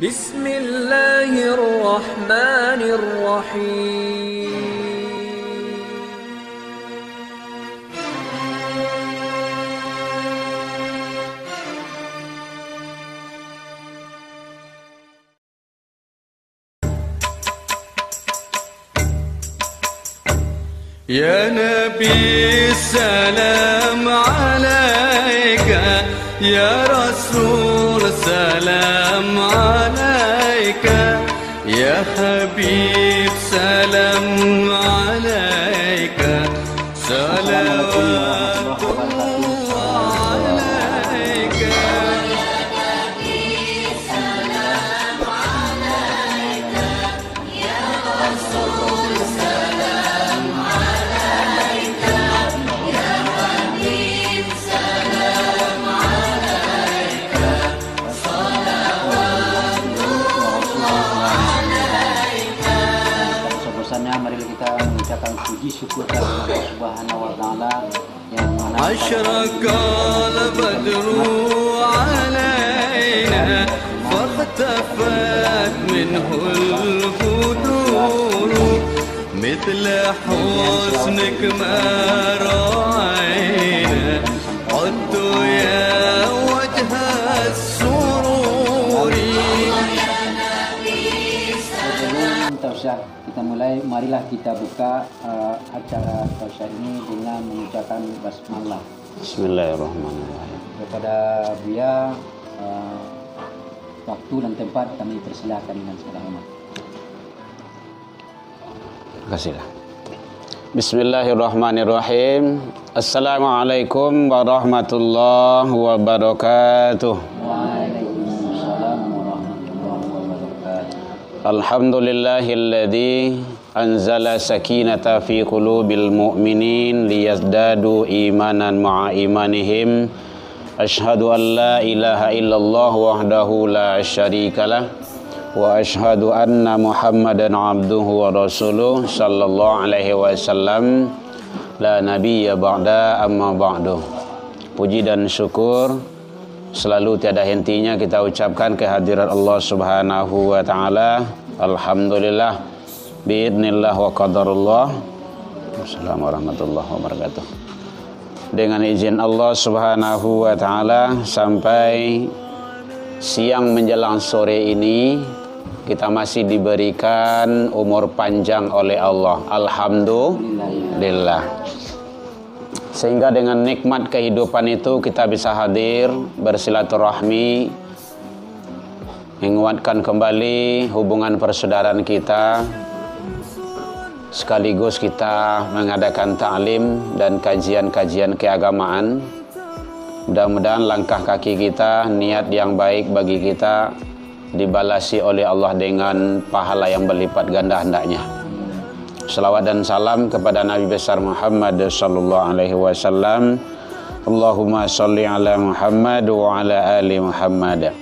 Bismillahirrahmanirrahim. Ya Nabi salam alaika, Ya Rasul salam alaika, Ya Habib salam alaika, salawatullah alaika. Mari kita mengucapkan puji syukur kepada Allah Subhanahu wa taala yang mana Ashraqal badru alaina fahtafat minhul budur mithla husnik ma ra'ayna qaddu ya wajha as-sururi. Kita mulai, marilah kita buka acara tausiah ini dengan mengucapkan basmalah. Bismillahirrahmanirrahim. Kepada Buya, waktu dan tempat kami persilahkan dengan segala hormat. Terima kasihlah. Bismillahirrahmanirrahim. Assalamualaikum warahmatullahi wabarakatuh. Waalaikumsalam warahmatullahi wabarakatuh. Alhamdulillahilladzi anzala sakinata fi qulubil mu'minin liyazdadu imanan ma'a imanihim. Ashhadu an la ilaha illallah wahdahu la syarikalah wa ashhadu anna Muhammadan abduhu wa rasuluh sallallahu alaihi wasallam la nabiyya ba'da amma ba'du. Puji dan syukur selalu tiada hentinya kita ucapkan kehadiran Allah Subhanahu wa taala. Alhamdulillah biidznillah wa qadarullah. Wassalamualaikum warahmatullahi wabarakatuh. Dengan izin Allah Subhanahu wa taala, sampai siang menjelang sore ini kita masih diberikan umur panjang oleh Allah. Alhamdulillah. Sehingga dengan nikmat kehidupan itu kita bisa hadir bersilaturahmi, menguatkan kembali hubungan persaudaraan kita, sekaligus kita mengadakan ta'lim dan kajian-kajian keagamaan. Mudah-mudahan langkah kaki kita, niat yang baik bagi kita dibalasi oleh Allah dengan pahala yang berlipat ganda hendaknya. Salawat dan salam kepada Nabi besar Muhammad sallallahu alaihi wasallam. Allahumma sholli ala Muhammad wa ala ali Muhammad.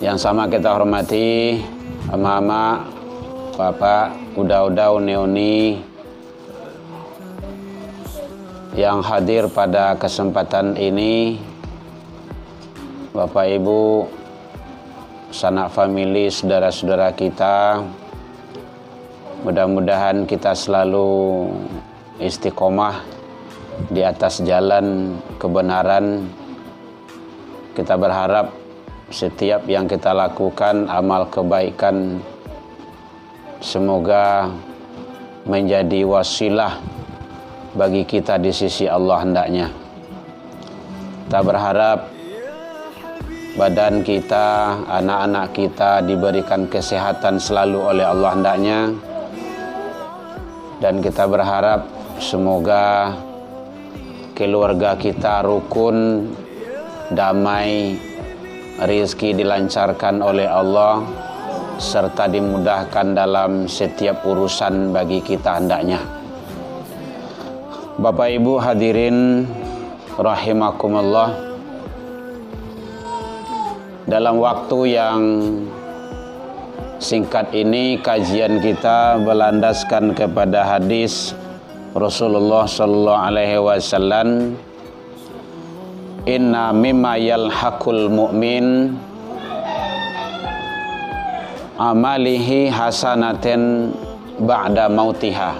Yang sama kita hormati mama, bapak, uda-uda, uni-uni yang hadir pada kesempatan ini, Bapak Ibu, sanak famili, saudara-saudara kita. Mudah-mudahan kita selalu istiqomah di atas jalan kebenaran. Kita berharap setiap yang kita lakukan amal kebaikan semoga menjadi wasilah bagi kita di sisi Allah hendaknya. Kita berharap badan kita, anak-anak kita diberikan kesehatan selalu oleh Allah hendaknya. Dan kita berharap semoga keluarga kita rukun, damai, rezeki dilancarkan oleh Allah, serta dimudahkan dalam setiap urusan bagi kita hendaknya. Bapak Ibu hadirin rahimakumullah, dalam waktu yang singkat ini kajian kita berlandaskan kepada hadis Rasulullah sallallahu alaihi wasallam inna mimma yalhaqul mu'min amalihi hasanaten ba'da mautiha.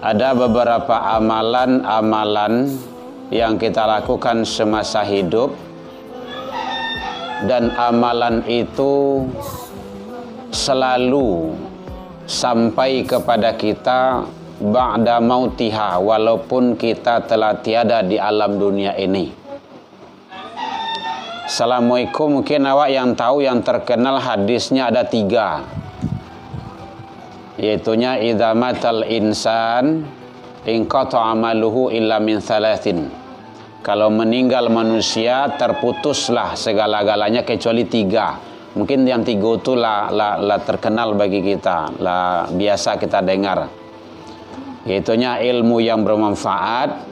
Ada beberapa amalan-amalan yang kita lakukan semasa hidup, dan amalan itu selalu sampai kepada kita ba'da mautiha, walaupun kita telah tiada di alam dunia ini. Assalamualaikum, mungkin awak yang tahu, yang terkenal hadisnya ada 3, yaitunya idza matal insan inqata amaluhu illa min thalathin. Kalau meninggal manusia terputuslah segala-galanya kecuali 3. Mungkin yang 3 itu lah terkenal bagi kita, lah biasa kita dengar. Yaitunya ilmu yang bermanfaat,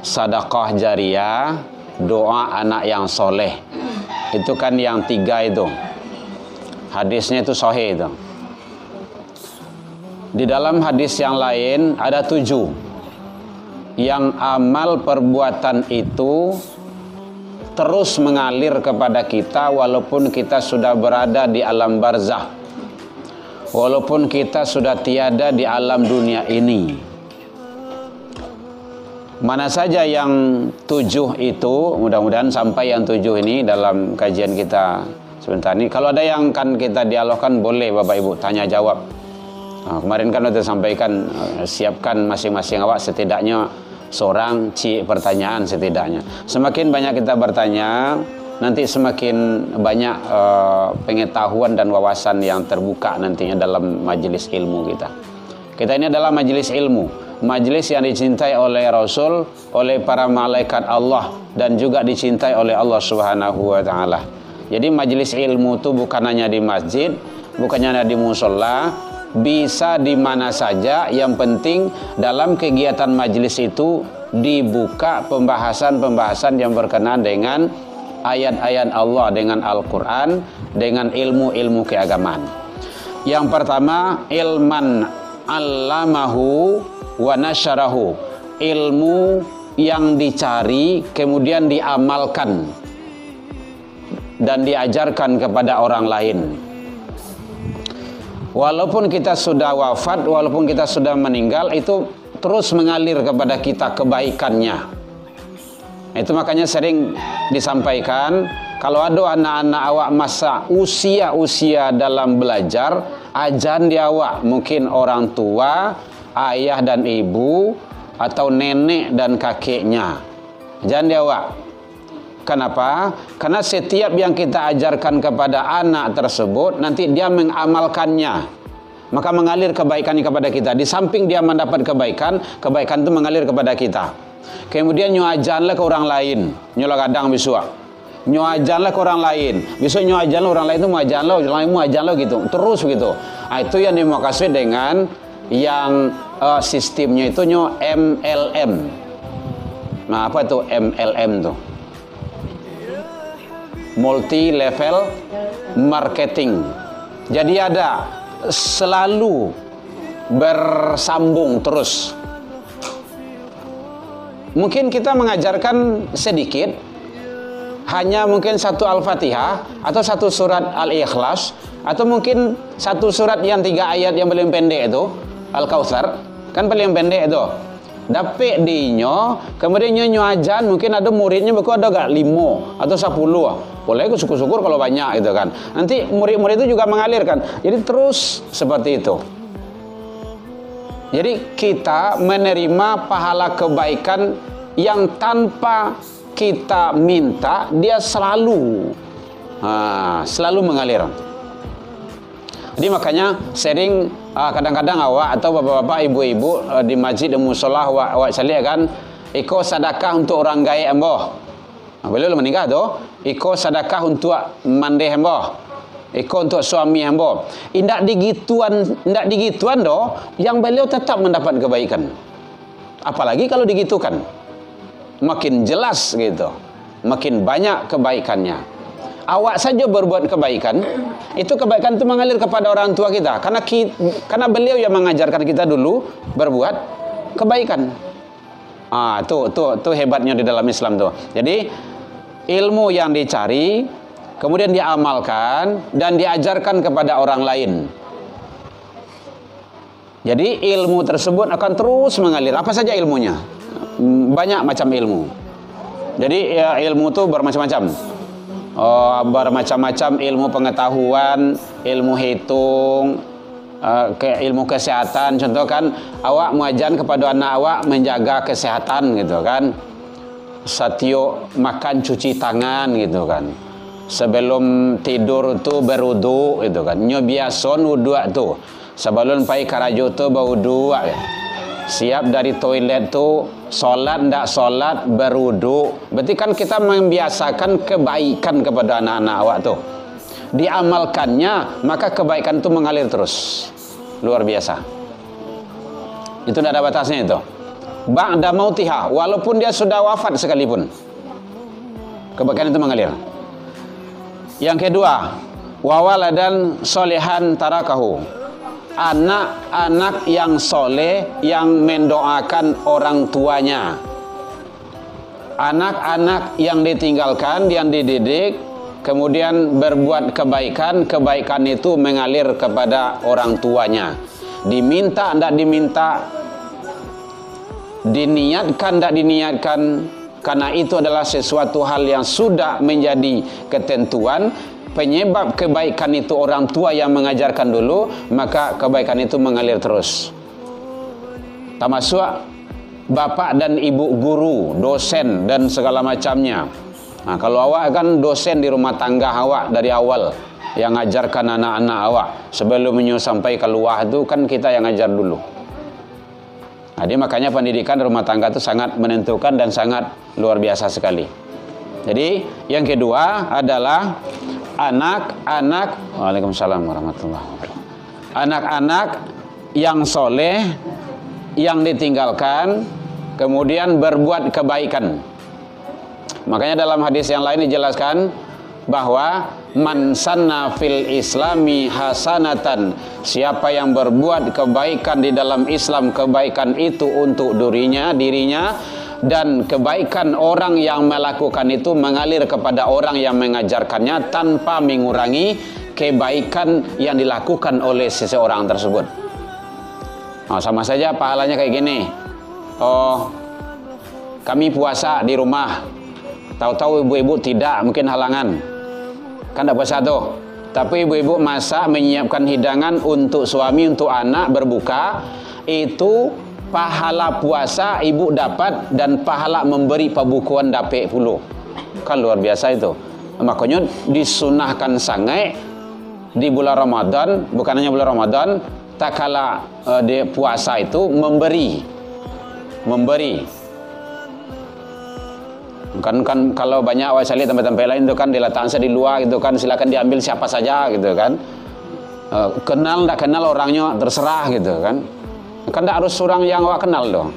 sedekah jariyah, doa anak yang soleh. Itu kan yang 3 itu. Hadisnya itu sahih itu. Di dalam hadis yang lain ada 7 yang amal perbuatan itu terus mengalir kepada kita walaupun kita sudah berada di alam barzah, walaupun kita sudah tiada di alam dunia ini. Mana saja yang 7 itu, mudah-mudahan sampai yang 7 ini dalam kajian kita sebentar ini. Kalau ada yang kan kita dialogkan, boleh Bapak Ibu tanya jawab. Nah, kemarin kan sudah sampaikan, siapkan masing-masing awak setidaknya seorang pertanyaan setidaknya. Semakin banyak kita bertanya, nanti semakin banyak pengetahuan dan wawasan yang terbuka nantinya dalam majelis ilmu kita. Kita ini adalah majelis ilmu, majelis yang dicintai oleh Rasul, oleh para malaikat Allah, dan juga dicintai oleh Allah Subhanahu wa Ta'ala. Jadi majelis ilmu itu bukan hanya di masjid, bukan hanya di musola, bisa di mana saja. Yang penting dalam kegiatan majelis itu dibuka pembahasan-pembahasan yang berkenaan dengan ayat-ayat Allah, dengan Al-Quran, dengan ilmu-ilmu keagamaan. Yang pertama, ilman allamahu wa nasyarahu, ilmu yang dicari kemudian diamalkan dan diajarkan kepada orang lain. Walaupun kita sudah wafat, walaupun kita sudah meninggal, itu terus mengalir kepada kita kebaikannya. Itu makanya sering disampaikan, kalau ada anak-anak awak masa usia dalam belajar, ajan di awak, mungkin orang tua, ayah dan ibu, atau nenek dan kakeknya. Ajan di awak. Kenapa? Karena setiap yang kita ajarkan kepada anak tersebut, nanti dia mengamalkannya, maka mengalir kebaikannya kepada kita. Di samping dia mendapat kebaikan, kebaikan itu mengalir kepada kita. Kemudian nyoajanlah ke orang lain, nyolah kadang besok, nyoajanlah ke orang lain, besok nyoajanlah orang lain itu muajanlah, orang lain muajanlah gitu, terus begitu. Nah, itu yang dimaksud dengan yang sistemnya itu nyo MLM. Nah, apa itu MLM tuh? Multi level marketing. Jadi ada selalu bersambung terus. Mungkin kita mengajarkan sedikit, hanya mungkin 1 Al-Fatihah atau 1 surat Al-Ikhlas, atau mungkin 1 surat yang 3 ayat yang paling pendek itu Al-Kautsar, kan paling pendek itu. Dapet dinyo, kemudian nyo ajan, mungkin ada muridnya beku ada gak 5 atau 10. Boleh syukur-syukur kalau banyak gitu kan. Nanti murid-murid itu juga mengalirkan. Jadi terus seperti itu. Jadi kita menerima pahala kebaikan yang tanpa kita minta, dia selalu mengalir. Jadi makanya sering kadang-kadang awak atau bapak-bapak, ibu-ibu di masjid dan musola awak saliak kan, iko sedekah untuk orang gaib emboh. Beliau menikah tu, iko sedekah untuk mandeh emboh, iko untuk suami emboh. Indak digituan doh, yang beliau tetap mendapat kebaikan. Apalagi kalau digitukan, makin jelas gitu, makin banyak kebaikannya. Awak saja berbuat kebaikan, itu kebaikan itu mengalir kepada orang tua kita, karena beliau yang mengajarkan kita dulu berbuat kebaikan. Tuh hebatnya di dalam Islam tuh. Jadi ilmu yang dicari, kemudian diamalkan dan diajarkan kepada orang lain. Jadi ilmu tersebut akan terus mengalir. Apa saja ilmunya? Banyak macam ilmu. Jadi ya, ilmu itu bermacam-macam. Bermacam-macam ilmu pengetahuan, ilmu hitung, ilmu kesehatan. Contoh kan, awak mengajar kepada anak awak menjaga kesehatan gitu kan. Satyo makan cuci tangan gitu kan. Sebelum tidur tu berwudu gitu kan. Nyo biasa wudu tu. Sebelum pai karajo tu berwudu ya. Siap dari toilet tu solat ndak solat berwudu. Berarti kan kita membiasakan kebaikan kepada anak-anak awak tu. Diamalkannya maka kebaikan itu mengalir terus. Luar biasa. Itu tidak ada batasnya itu. Ba'da mautiha, walaupun dia sudah wafat sekalipun, kebaikan itu mengalir. Yang kedua, wawaladan solehan tarakahu. Anak-anak yang soleh yang mendoakan orang tuanya. Anak-anak yang ditinggalkan, yang dididik, kemudian berbuat kebaikan, kebaikan itu mengalir kepada orang tuanya. Diminta, tidak diminta, diniatkan, tidak diniatkan, karena itu adalah sesuatu hal yang sudah menjadi ketentuan. Penyebab kebaikan itu orang tua yang mengajarkan dulu, maka kebaikan itu mengalir terus. Termasuk bapak dan ibu guru, dosen dan segala macamnya. Nah, kalau awak kan dosen di rumah tangga awak dari awal yang ngajarkan anak-anak awak, sebelum sampai keluar itu kan kita yang ngajar dulu. Jadi makanya pendidikan rumah tangga itu sangat menentukan dan sangat luar biasa sekali. Jadi yang kedua adalah anak-anak, waalaikumsalam warahmatullahi wabarakatuh. Anak-anak yang soleh, yang ditinggalkan, kemudian berbuat kebaikan. Makanya dalam hadis yang lain dijelaskan bahwa man sanna fil islami hasanatan, siapa yang berbuat kebaikan di dalam Islam, kebaikan itu untuk dirinya, dan kebaikan orang yang melakukan itu mengalir kepada orang yang mengajarkannya tanpa mengurangi kebaikan yang dilakukan oleh seseorang tersebut. Sama saja pahalanya kayak gini. Kami puasa di rumah, tahu-tahu ibu-ibu tidak, mungkin halangan, kan tidak puasa tuh. Tapi ibu-ibu masak, menyiapkan hidangan untuk suami, untuk anak berbuka, itu pahala puasa ibu dapat dan pahala memberi pembukuan dapat puluh. Kan luar biasa itu. Makanya disunahkan sangai di bulan Ramadan, bukan hanya bulan Ramadan, tak kala di puasa itu memberi. Kan kalau banyak awak lihat tempat-tempat lain itu kan diletakkan di luar gitu kan, silakan diambil siapa saja gitu kan. Kenal tak kenal orangnya terserah gitu kan. Kan tidak harus orang yang awak kenal dong.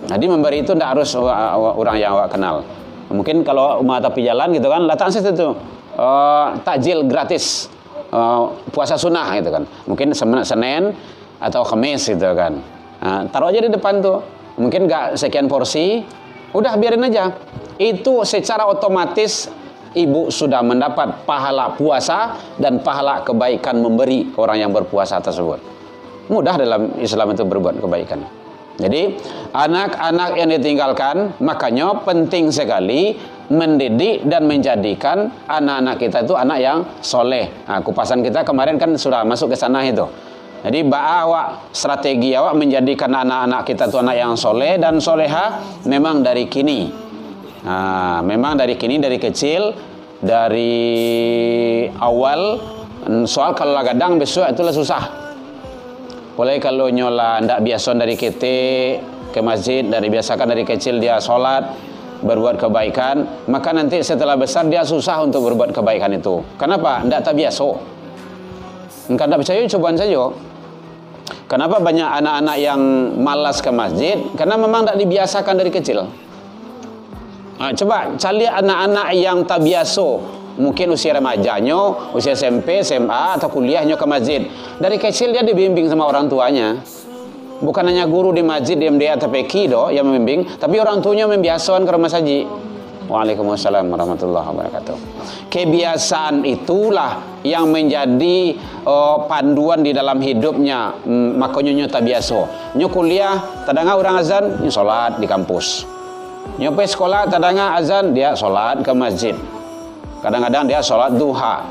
Jadi memberi itu tidak harus orang yang awak kenal. Mungkin kalau mau tepi jalan gitu kan, letakkan situ takjil gratis, puasa sunnah gitu kan. Mungkin Senin atau Kamis gitu kan. Taruh aja di depan tuh. Mungkin nggak sekian porsi, udah biarin aja. Itu secara otomatis ibu sudah mendapat pahala puasa dan pahala kebaikan memberi orang yang berpuasa tersebut. Mudah dalam Islam itu berbuat kebaikan. Jadi anak-anak yang ditinggalkan, makanya penting sekali mendidik dan menjadikan anak-anak kita itu anak yang soleh. Kupasan kita kemarin kan sudah masuk ke sana itu. Jadi strategi awak menjadikan anak-anak kita itu anak yang soleh dan soleha memang dari kini. Memang dari kini, dari kecil, dari awal. Soal kalau kadang besok itulah susah. Boleh kalau nyola ndak biasa dari kita ke masjid, dari biasakan dari kecil dia sholat, berbuat kebaikan, maka nanti setelah besar dia susah untuk berbuat kebaikan itu. Kenapa? Ndak tak biasa. Engkau ndak percaya, cobaan saja. Kenapa banyak anak-anak yang malas ke masjid? Karena memang ndak dibiasakan dari kecil. Coba cari anak-anak yang tak biasa. Mungkin usia remajanya, usia SMP, SMA atau kuliahnya ke masjid. Dari kecil dia dibimbing sama orang tuanya. Bukan hanya guru di masjid dia TPQ yang membimbing, tapi orang tuanya membiasakan ke rumah saji. Waalaikumsalam warahmatullahi wabarakatuh. Kebiasaan itulah yang menjadi panduan di dalam hidupnya. Makanya nyo tak biasa. Nyo kuliah, tadanga orang azan, nyo sholat di kampus. Nyo pe sekolah, tadanga azan, dia sholat ke masjid. Kadang-kadang dia sholat duha.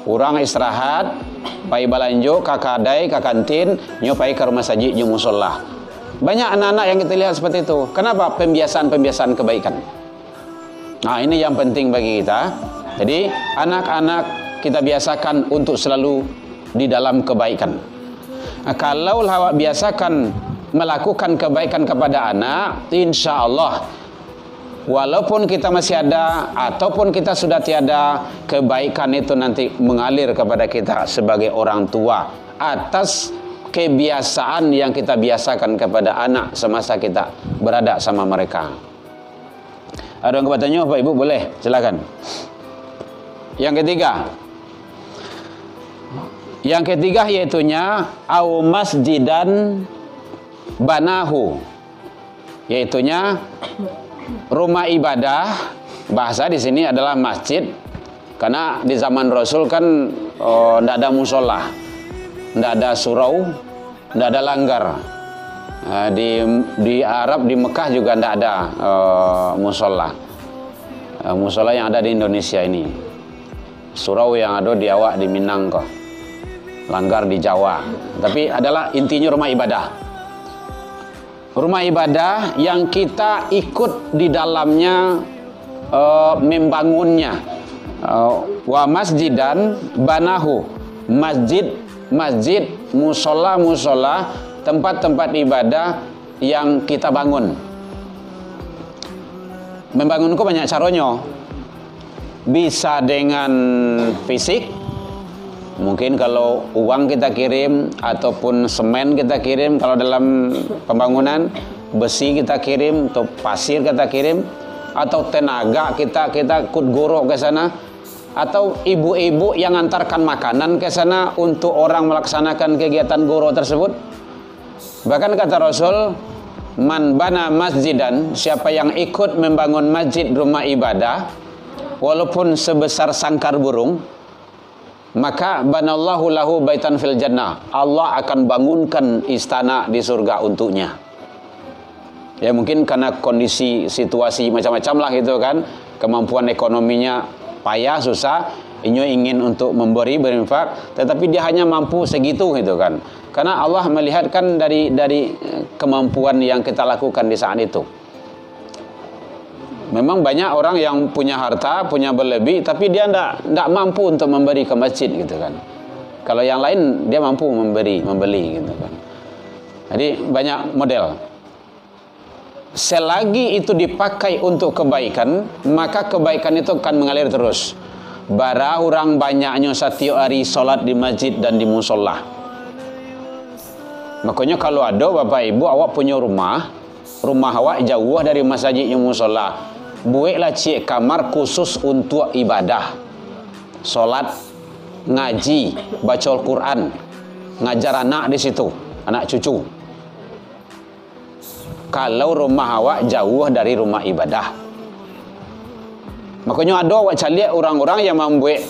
Orang istirahat, pai balanjo, ke kadai, ke kantin, nyo pai ke rumah saji, nyo musola. Banyak anak-anak yang kita lihat seperti itu. Kenapa? Pembiasaan-pembiasaan kebaikan. Nah, ini yang penting bagi kita. Jadi, anak-anak kita biasakan untuk selalu di dalam kebaikan. Nah, kalau awak biasakan melakukan kebaikan kepada anak, insya Allah, walaupun kita masih ada ataupun kita sudah tiada, kebaikan itu nanti mengalir kepada kita sebagai orang tua atas kebiasaan yang kita biasakan kepada anak semasa kita berada sama mereka. Ada yang bertanya, Bapak Ibu boleh? Silakan. Yang ketiga yaitunya au masjidan banahu, yaitunya rumah ibadah. Bahasa di sini adalah masjid, karena di zaman Rasul kan tidak ada musola, tidak ada surau, tidak ada langgar. Di Arab, di Mekah juga tidak ada musola. Musola yang ada di Indonesia ini, surau yang ada di Awak di Minang kok, langgar di Jawa. Tapi adalah intinya rumah ibadah. Rumah ibadah yang kita ikut di dalamnya membangunnya. Wa masjidan banahu, masjid, musola, tempat-tempat ibadah yang kita bangun. Membangun kok banyak caranya. Bisa dengan fisik, mungkin kalau uang kita kirim, ataupun semen kita kirim kalau dalam pembangunan, besi kita kirim, atau pasir kita kirim, atau tenaga kita ikut goro ke sana, atau ibu-ibu yang antarkan makanan ke sana untuk orang melaksanakan kegiatan goro tersebut. Bahkan kata Rasul, man bana masjidan, siapa yang ikut membangun masjid, rumah ibadah, walaupun sebesar sangkar burung, maka banallahu lahu baitan fil jannah, Allah akan bangunkan istana di surga untuknya. Ya mungkin karena kondisi situasi macam-macam lah gitu kan, kemampuan ekonominya payah, susah, ingin untuk berinfak, tetapi dia hanya mampu segitu gitu kan. Karena Allah melihatkan dari kemampuan yang kita lakukan di saat itu. Memang banyak orang yang punya harta, punya berlebih, tapi dia tidak mampu untuk memberi ke masjid gitu kan. Kalau yang lain dia mampu membeli gitu kan. Jadi banyak model. Selagi itu dipakai untuk kebaikan, maka kebaikan itu akan mengalir terus. Bara orang banyaknya setiap hari solat di masjid dan di musola. Makanya kalau ada Bapak Ibu awak punya rumah awak jauh dari masjidnya musola, buatlah cik kamar khusus untuk ibadah, solat, ngaji, baca Al-Quran, ngajar anak di situ, anak cucu. Kalau rumah awak jauh dari rumah ibadah, makanya ada awak cari orang-orang yang membuat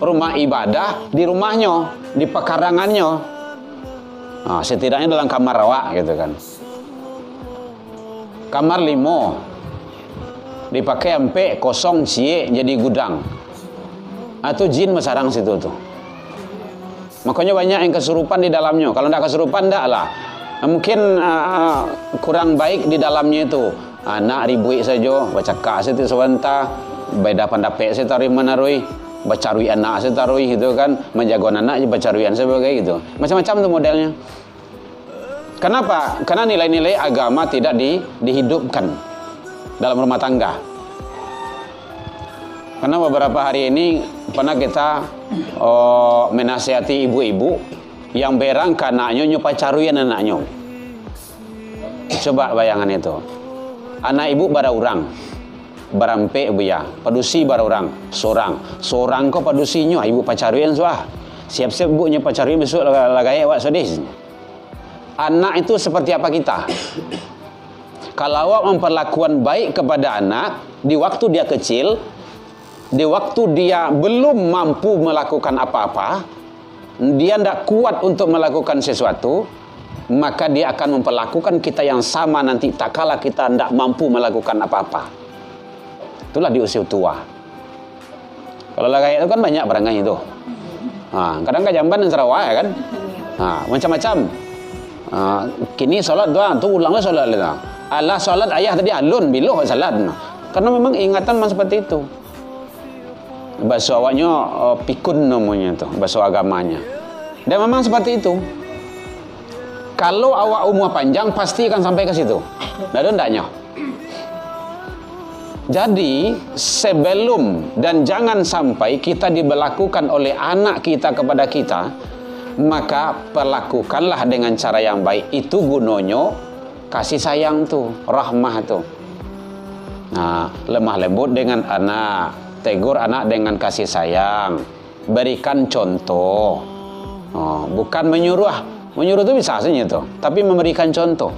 rumah ibadah di rumahnya, di pekarangannya. Nah, setidaknya dalam kamar awak gitu kan. Kamar 5 dipakai sampai kosong cie jadi gudang. Atau jin mesarang situ tuh. Makanya banyak yang kesurupan di dalamnya. Kalau tidak kesurupan enggak lah. Mungkin kurang baik di dalamnya itu. Anak ribui saja, baca kak situ sebentar, beda pandapek saya taruh menarui, baca rui anak saya taruh gitu kan, menjaga anak baca ruian sebagai gitu. Macam-macam tuh modelnya. Kenapa? Karena nilai-nilai agama tidak dihidupkan dalam rumah tangga. Karena beberapa hari ini pernah kita menasihati ibu-ibu yang berang ke anaknya, nyopacaruin anaknya. Coba bayangan itu. Anak ibu bara orang, barampe ibu ya, padusi bara orang, seorang kok padusinya, ibu pacaruin suah. Siap-siap bu nyopacaruin besok lagai awak sedih. anak itu seperti apa kita. Kalau awak memperlakukan baik kepada anak di waktu dia kecil, di waktu dia belum mampu melakukan apa-apa, dia tidak kuat untuk melakukan sesuatu, maka dia akan memperlakukan kita yang sama nanti tak kala kita tidak mampu melakukan apa-apa. Itulah di usia tua. Kalau kayak itu kan banyak barangnya itu. Kadang ke Jamban dan Sarawak ya kan. Macam-macam. Kini solat doang, tu ulanglah solat lah. Allah solat ayah tadi alun biloh salat. Karena memang ingatan memang seperti itu. Bahasa awaknya pikun namanya tu, bahasa agamanya. Dan memang seperti itu. Kalau awak umur panjang pasti akan sampai ke situ. Nah, ndaknya. Jadi sebelum dan jangan sampai kita diberlakukan oleh anak kita kepada kita, maka perlakukanlah dengan cara yang baik. Itu gunanya kasih sayang tuh, rahmah tuh. Nah, lemah lembut dengan anak, tegur anak dengan kasih sayang, berikan contoh. Bukan menyuruh. Menyuruh itu bisa saja tuh, tapi memberikan contoh.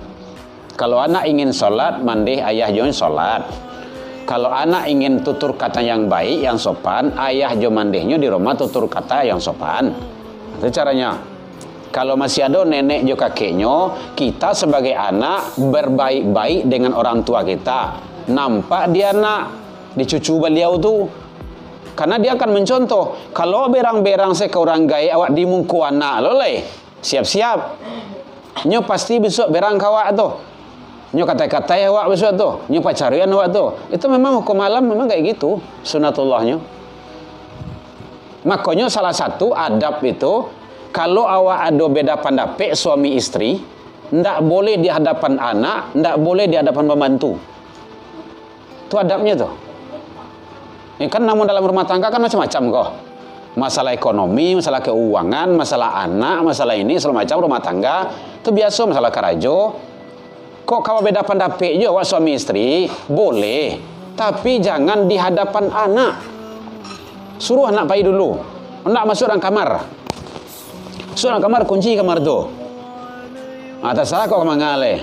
Kalau anak ingin sholat, mandi ayah jangan sholat. Kalau anak ingin tutur kata yang baik, yang sopan, ayah jo mandehnya di rumah tutur kata yang sopan. Itu caranya. Kalau masih ada nenek jo kakeknya, kita sebagai anak berbaik-baik dengan orang tua kita. Nampak dia nak dicucu beliau tu, karena dia akan mencontoh. Kalau berang-berang saya ke orang gaya awak dimungku anak lo leh, siap-siap. Nyo pasti besok berang kawak tu. Nyo kata-kata awak besok tu, nyo pacarian awak tu. Itu memang hukum alam memang kayak gitu, sunatullahnya. Makanya salah satu adab itu, kalau awak ada beda pendapat suami istri, ndak boleh di hadapan anak, ndak boleh di hadapan pembantu. Itu adabnya tuh. Ya kan, namun dalam rumah tangga kan macam-macam kok. Masalah ekonomi, masalah keuangan, masalah anak, masalah ini, segala macam rumah tangga. Itu biasa, masalah karajo. Kok kalau beda pendapat je awak suami istri, boleh. Tapi jangan di hadapan anak. Suruh anak pergi dulu. Anak masuk dalam kamar. Masuk dalam kamar, kunci kamar tu. Atas salah kok mengalih.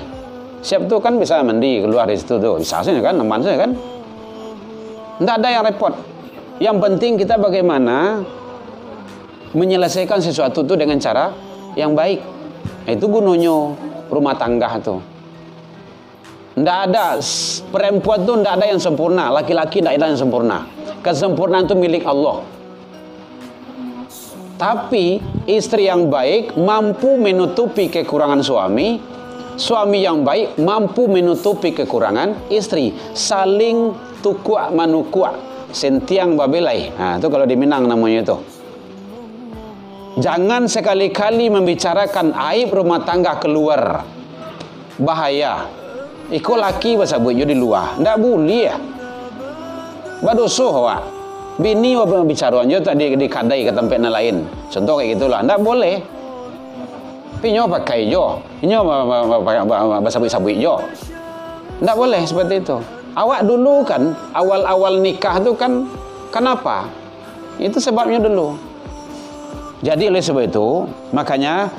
Siap tu kan bisa mandi keluar dari situ tu. Bisa saja kan, aman saja kan. Tidak ada yang repot. Yang penting kita bagaimana menyelesaikan sesuatu itu dengan cara yang baik. Itu gunanya rumah tangga tu. Tidak ada perempuan tu, tidak ada yang sempurna. Laki-laki tidak ada yang sempurna. Kesempurnaan itu milik Allah. Tapi istri yang baik mampu menutupi kekurangan suami. Suami yang baik mampu menutupi kekurangan istri. Saling tukuk manukuk, sentiang babelai. Itu kalau di Minang namanya itu. Jangan sekali-kali membicarakan aib rumah tangga keluar. Bahaya. Iko laki bersabut di luar. Ndak boleh ya. Badosoh awak. Bini awak bicara aja tadi di kadai ke tempat lain. Contoh kayak gitulah. Ndak boleh. Pinyo pakai jo. Pinyo bersabut-sabut jo. Ndak boleh seperti itu. Awak dulu kan awal-awal nikah tu kan kenapa? Itu sebabnya dulu. Jadi oleh sebab itu makanya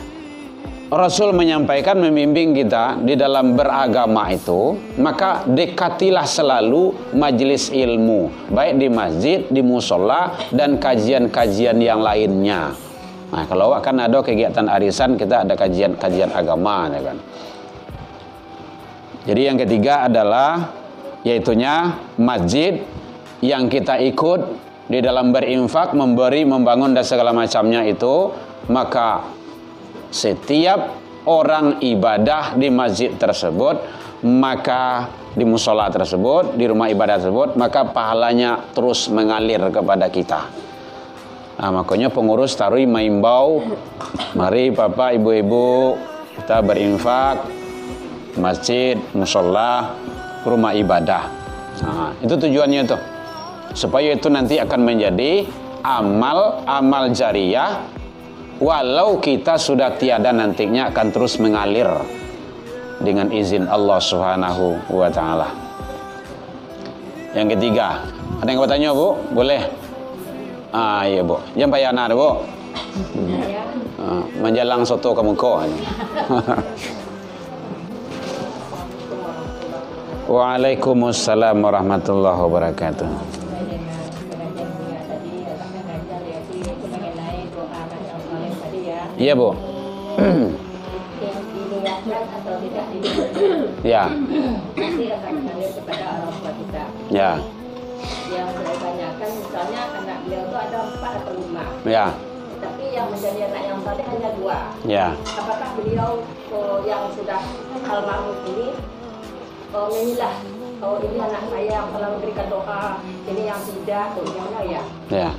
Rasul menyampaikan, membimbing kita di dalam beragama itu, maka dekatilah selalu majelis ilmu, baik di masjid, di musola, dan kajian-kajian yang lainnya. Nah, kalau akan ada kegiatan arisan, kita ada kajian-kajian agama, ya kan. Jadi yang ketiga adalah, yaitunya masjid yang kita ikut di dalam berinfak, memberi, membangun, dan segala macamnya itu, maka setiap orang ibadah di masjid tersebut, maka di musola tersebut, di rumah ibadah tersebut, maka pahalanya terus mengalir kepada kita. Nah, makanya pengurus Tarui mengimbau, mari bapak ibu-ibu kita berinfak masjid, musola, rumah ibadah. Nah, itu tujuannya tuh, supaya itu nanti akan menjadi amal jariyah. Walau kita sudah tiada, nantinya akan terus mengalir dengan izin Allah Subhanahu wa ta'ala. Yang ketiga, ada yang bertanya Bu? Boleh? Iya Bu. Jangan payah nak Bu. menjalang soto ke muka. Waalaikumsalam warahmatullahi wabarakatuh. Iya, Bu. Ya. Ya. Yang kebanyakan misalnya anak beliau itu ada 4 atau 5. Ya. Tapi yang menjadi anak yang saleh hanya 2. Ya. Apakah beliau yang sudah almarhum ini memilah ini anak saya yang telah memberikan doa, ini yang tidak, atau gimana ya? Ya.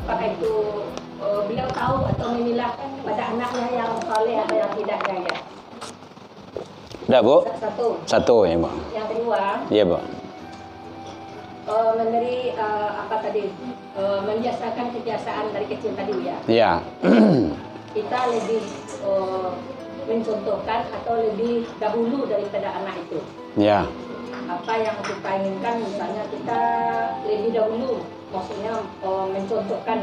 Apakah itu beliau tahu atau memilah pada anaknya yang saleh atau yang tidak ya? Udah, Bu? Satu ya, Bu. Yang kedua, Iya, Bu. memberi membiasakan kebiasaan dari kecil tadi ya. Iya. Kita lebih mencontohkan atau lebih dahulu daripada anak itu. Iya. Apa yang kita inginkan, misalnya kita lebih dahulu, maksudnya mencontohkan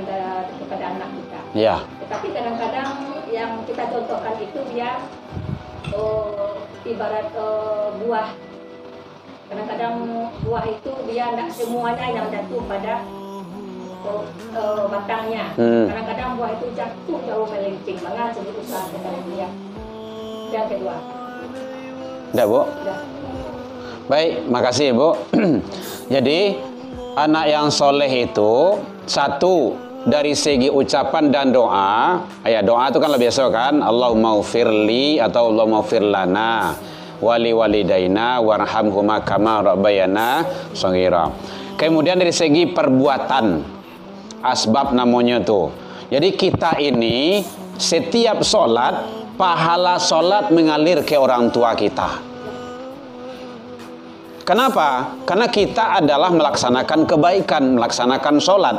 kepada anak kita. Iya. Tetapi kadang-kadang yang kita contohkan itu dia ibarat buah. Kadang-kadang buah itu dia tidak semuanya yang jatuh pada batangnya. Kadang-kadang buah itu jatuh jauh melenceng. Maka jadi usaha dengan dia. Yang kedua. Udah, Bu? Sudah. Baik, makasih, Bu. Jadi, anak yang soleh itu satu dari segi ucapan dan doa. Ya, doa itu kan lebih biasa kan, Allahumma ufirli atau Allahumma ufir lana wali walidaina warhamhuma kama rabbayana shaghira. Kemudian dari segi perbuatan, asbab namanya tuh. Jadi kita ini setiap sholat, pahala sholat mengalir ke orang tua kita. Kenapa? Karena kita adalah melaksanakan kebaikan, melaksanakan sholat.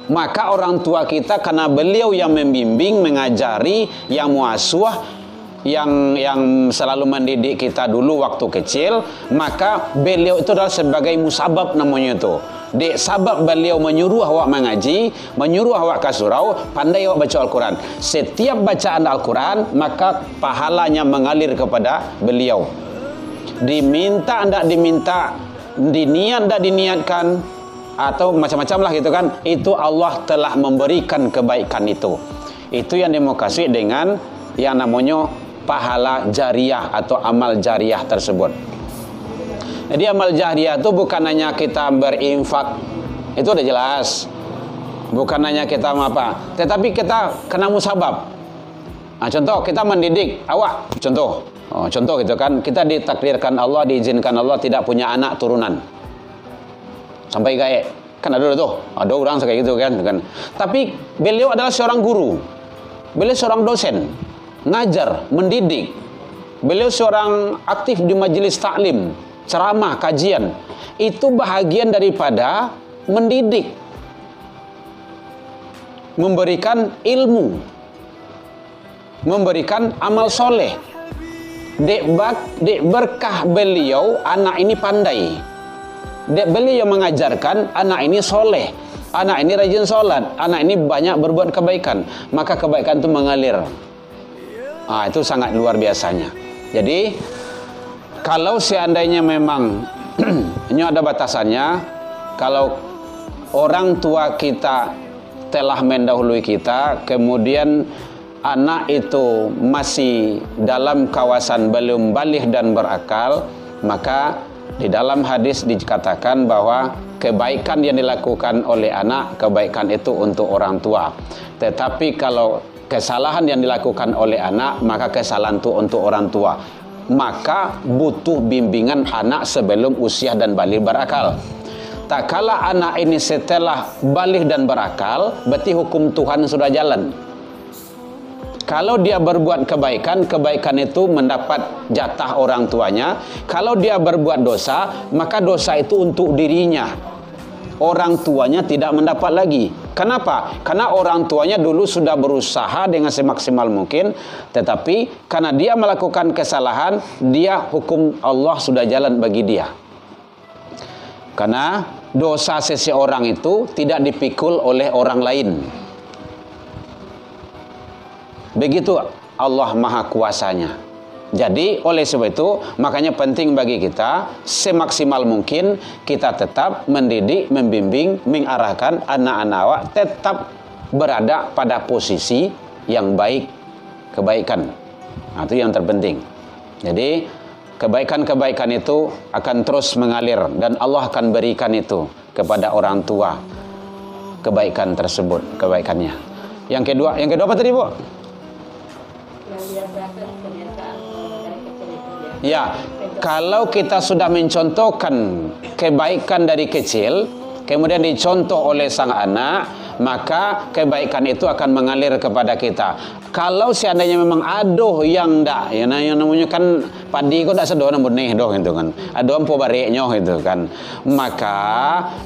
Maka orang tua kita, karena beliau yang membimbing, mengajari, yang muasuh, yang selalu mendidik kita dulu waktu kecil, maka beliau itu adalah sebagai musabab namanya itu. Dek sabab beliau menyuruh awak mengaji, menyuruh awak ke surau, pandai awak baca Al-Quran. Setiap bacaan Al-Quran, maka pahalanya mengalir kepada beliau. Diminta tidak diminta, diniat tidak diniatkan, atau macam-macam lah gitu kan, itu Allah telah memberikan kebaikan itu. Itu yang dimaksud dengan yang namanya pahala jariah atau amal jariah tersebut. Jadi amal jariah itu bukan hanya kita berinfak, itu udah jelas. Bukan hanya kita apa, tetapi kita kena musabab. Nah, contoh kita mendidik awak, contoh gitu kan, kita ditakdirkan Allah, diizinkan Allah tidak punya anak turunan sampai gaek, kan ada tuh, ada orang kayak gitu kan. Tapi beliau adalah seorang guru, beliau seorang dosen, ngajar, mendidik. Beliau seorang aktif di majelis taklim, ceramah, kajian. Itu bahagian daripada mendidik, memberikan ilmu, memberikan amal soleh. Dek berkah beliau, anak ini pandai. Dek beliau mengajarkan, anak ini soleh, anak ini rajin sholat, anak ini banyak berbuat kebaikan, maka kebaikan itu mengalir. Itu sangat luar biasanya. Jadi kalau seandainya memang ini ada batasannya, kalau orang tua kita telah mendahului kita, kemudian anak itu masih dalam kawasan belum baligh dan berakal, maka di dalam hadis dikatakan bahwa kebaikan yang dilakukan oleh anak, kebaikan itu untuk orang tua. Tetapi kalau kesalahan yang dilakukan oleh anak, maka kesalahan itu untuk orang tua. Maka butuh bimbingan anak sebelum usia dan baligh berakal. Tak kala anak ini setelah baligh dan berakal, berarti hukum Tuhan sudah jalan. Kalau dia berbuat kebaikan, kebaikan itu mendapat jatah orang tuanya. Kalau dia berbuat dosa, maka dosa itu untuk dirinya. Orang tuanya tidak mendapat lagi. Kenapa? Karena orang tuanya dulu sudah berusaha dengan semaksimal mungkin, tetapi karena dia melakukan kesalahan, dia hukum Allah sudah jalan bagi dia. Karena dosa seseorang itu tidak dipikul oleh orang lain. Begitu Allah Maha Kuasanya. Jadi oleh sebab itu makanya penting bagi kita semaksimal mungkin kita tetap mendidik, membimbing, mengarahkan anak-anak awak tetap berada pada posisi yang baik, kebaikan. Nah, itu yang terpenting. Jadi kebaikan-kebaikan itu akan terus mengalir dan Allah akan berikan itu kepada orang tua, kebaikan tersebut, kebaikannya. Yang kedua apa tadi, Bu? Ya, kalau kita sudah mencontohkan kebaikan dari kecil, kemudian dicontoh oleh sang anak, maka kebaikan itu akan mengalir kepada kita. Kalau seandainya memang aduh yang ndak, ya yang namanya kan padi kok ndak sedoh namun nih doh gitu kan. Aduh ampo bareknya gitu kan. Maka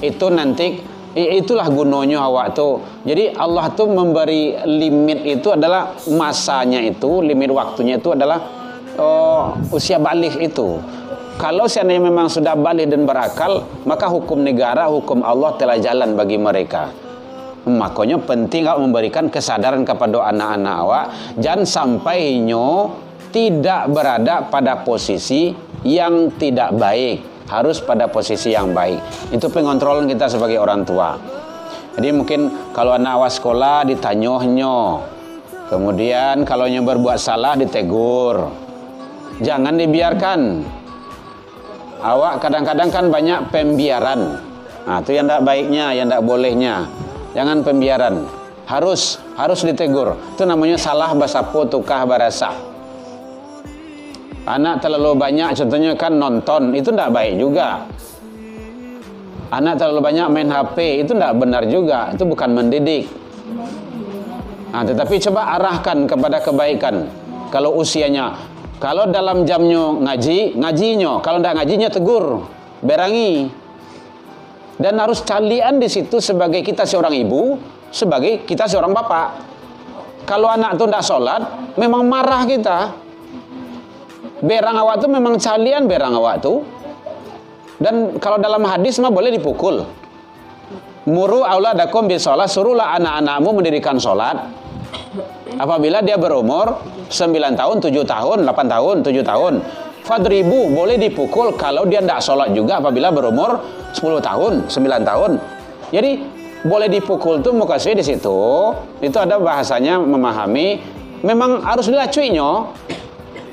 itu nanti itulah gunanya awak tuh. Jadi Allah tuh memberi limit itu adalah masanya itu, limit waktunya itu adalah usia balik itu. Kalau seandainya memang sudah balik dan berakal, maka hukum negara, hukum Allah telah jalan bagi mereka. Makanya penting awak memberikan kesadaran kepada anak-anak awak, jangan sampai nyo tidak berada pada posisi yang tidak baik, harus pada posisi yang baik. Itu pengontrolan kita sebagai orang tua. Jadi mungkin kalau anak awak sekolah ditanyohnyo, kemudian kalau nyo berbuat salah ditegur. Jangan dibiarkan. Awak kadang-kadang kan banyak pembiaran. Nah, itu yang tidak baiknya, yang tidak bolehnya. Jangan pembiaran. Harus ditegur. Itu namanya salah basapo tukah barasa. Anak terlalu banyak contohnya kan nonton, itu tidak baik juga. Anak terlalu banyak main HP, itu tidak benar juga. Itu bukan mendidik. Nah, tetapi coba arahkan kepada kebaikan. Kalau usianya, kalau dalam jamnya ngajinya. Kalau tidak ngajinya tegur, berangi. Dan harus calian di situ sebagai kita seorang ibu, sebagai kita seorang bapak. Kalau anak itu tidak sholat, memang marah kita. Berang awak itu memang calian berang awak itu. Dan kalau dalam hadis mah boleh dipukul. Muru auladakum bisolat, suruhlah anak-anakmu mendirikan sholat. Apabila dia berumur 9 tahun, 7 tahun, 8 tahun, 7 tahun. Fadribu, boleh dipukul kalau dia tidak sholat juga apabila berumur 10 tahun, 9 tahun. Jadi boleh dipukul tuh mukasih di situ. Itu ada bahasanya memahami. Memang harus dilacuinya.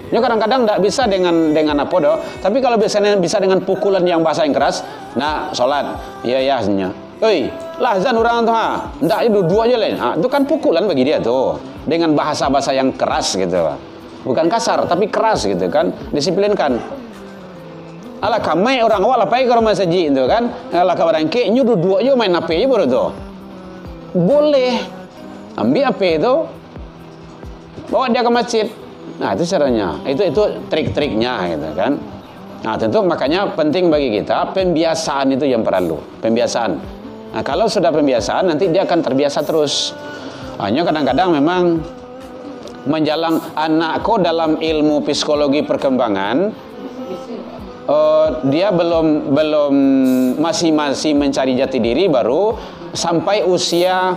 Ini kadang-kadang tidak bisa dengan apa doh. Tapi kalau biasanya bisa dengan pukulan yang bahasa yang keras. Nah, sholat. Iya sebenarnya. Oi, lazan orang tuh ndak itu dua aja lain. Itu kan pukulan bagi dia tuh dengan bahasa-bahasa yang keras gitu. Bukan kasar tapi keras gitu kan, disiplinkan. Ala kamai orang awal apa kalau masaji itu kan. Ala kabarang ke nyudu dua aja main apa aja baru tuh. Boleh. Ambil apa itu? Bawa dia ke masjid. Nah, itu caranya. Itu trik-triknya gitu kan. Nah, tentu makanya penting bagi kita pembiasaan itu yang perlu. Pembiasaan. Nah, kalau sudah pembiasaan nanti dia akan terbiasa terus. Hanya kadang-kadang memang menjalang anakku dalam ilmu psikologi perkembangan, dia belum masih mencari jati diri baru sampai usia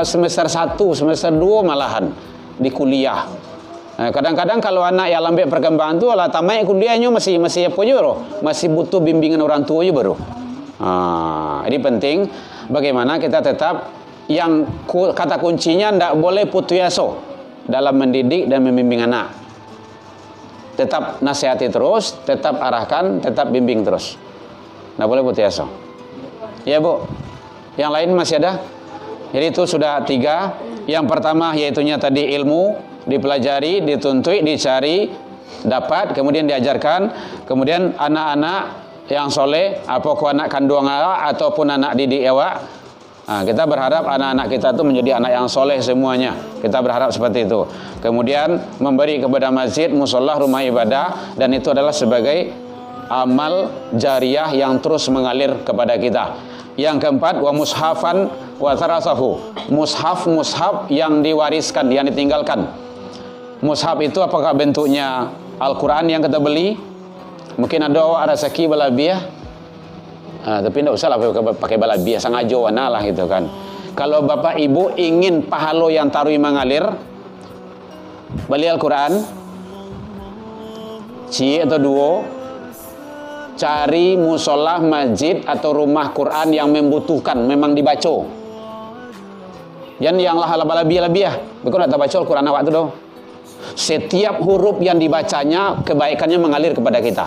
semester 1, semester 2 malahan di kuliah. Nah, kadang-kadang kalau anak yang lambat perkembangan itu lah tamat kuliahnya masih apa juga, masih butuh bimbingan orang tua juga baru. Ini penting bagaimana kita tetap yang kata kuncinya tidak boleh putus asa dalam mendidik dan membimbing anak. Tetap nasihati terus, tetap arahkan, tetap bimbing terus. Tidak boleh putus asa. Ya Bu, yang lain masih ada? Jadi itu sudah 3. Yang pertama yaitunya tadi ilmu dipelajari, dituntut, dicari, dapat, kemudian diajarkan. Kemudian anak-anak yang soleh, apakah anak kandung awak ataupun anak didik awak. Nah, kita berharap anak-anak kita itu menjadi anak yang soleh semuanya. Kita berharap seperti itu. Kemudian memberi kepada masjid, musola, rumah ibadah, dan itu adalah sebagai amal jariah yang terus mengalir kepada kita. Yang keempat, wa mushafan wa tarasahu. Mushaf yang diwariskan, yang ditinggalkan. Mushaf itu apakah bentuknya Al-Quran yang kita beli? Mungkin ada rezeki balabiah, tapi tidak usah lah pakai balabiah, sengaja lah gitu kan. Kalau bapak ibu ingin pahala yang tarui mengalir, beli Al-Quran, atau duo, cari musolah, masjid atau rumah Quran yang membutuhkan, memang dibaca. Jangan yang lebih-lebih bukan nak baca Al-Quran awak tu doh. Setiap huruf yang dibacanya kebaikannya mengalir kepada kita.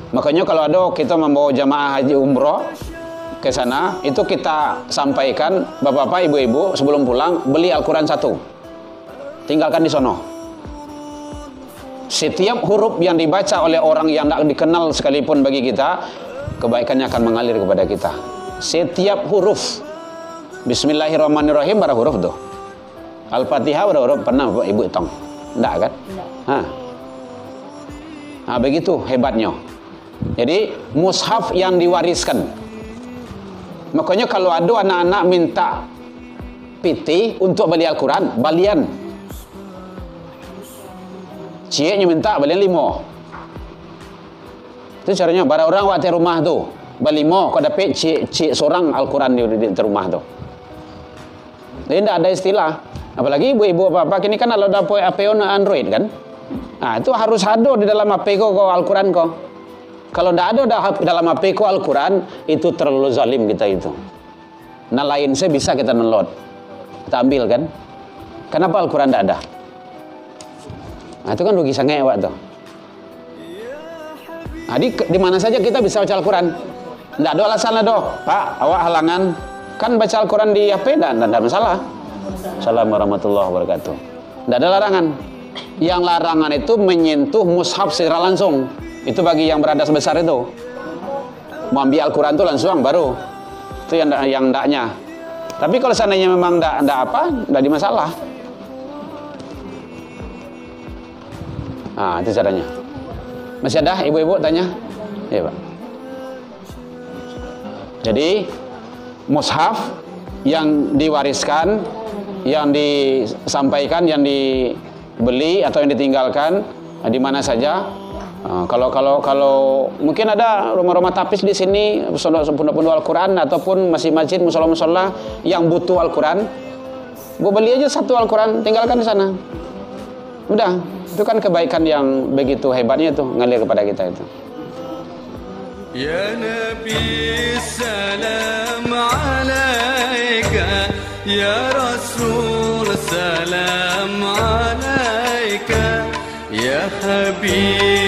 Makanya kalau ada kita membawa jamaah haji umroh ke sana, itu kita sampaikan, bapak-bapak, ibu-ibu, sebelum pulang beli Al-Quran 1, tinggalkan di sono. Setiap huruf yang dibaca oleh orang yang tidak dikenal sekalipun bagi kita, kebaikannya akan mengalir kepada kita. Setiap huruf. Bismillahirrahmanirrahim berapa huruf tuh? Al-Fatihah berapa huruf? Pernah ibu hitung? Tidak kan? Nah, begitu hebatnya. Jadi mushaf yang diwariskan. Makanya kalau ada anak-anak minta piti untuk beli Al-Quran, balian. Ciknya minta balian 5. Itu caranya. Barang orang waktu rumah tu beli 5, kau dapat cik seorang Al-Quran di rumah tu. Jadi tidak ada istilah. Apalagi ibu-ibu apa-apa kini kan kalau dapat HP Android kan. Nah, itu harus ada di dalam HP kau Al-Quran kau. Kalau tidak ada dalam HP kau Al-Quran, itu terlalu zalim kita itu. Nah, lain saya bisa kita download, kita ambil kan. Kenapa Al-Quran tidak ada? Nah, itu kan rugi sangat awak tuh. Nah, di mana saja kita bisa baca Al-Quran. Tidak ada alasan lah doh, Pak, awak halangan. Kan baca Al-Quran di HP, tidak ada masalah. Assalamualaikum warahmatullahi wabarakatuh. Tidak ada larangan. Yang larangan itu menyentuh mushaf secara langsung. Itu bagi yang berada sebesar itu. Mau ambil Al-Quran itu langsung baru. Itu yang ndaknya. Tapi kalau seandainya memang ndak ada masalah. Nah, itu caranya. Masih ada ibu-ibu tanya? Iya, Pak. Jadi mushaf yang diwariskan, yang disampaikan, yang dibeli atau yang ditinggalkan di mana saja. Kalau mungkin ada rumah-rumah tapis di sini, pondok-pondok Al-Quran ataupun masjid-masjid, musola-musola yang butuh Al-Quran, bu beli aja 1 Al-Quran, tinggalkan di sana. Udah, itu kan kebaikan yang begitu hebatnya itu ngalir kepada kita itu. Ya Nabi salam alaika, ya Rasul salam alaika, ya Habib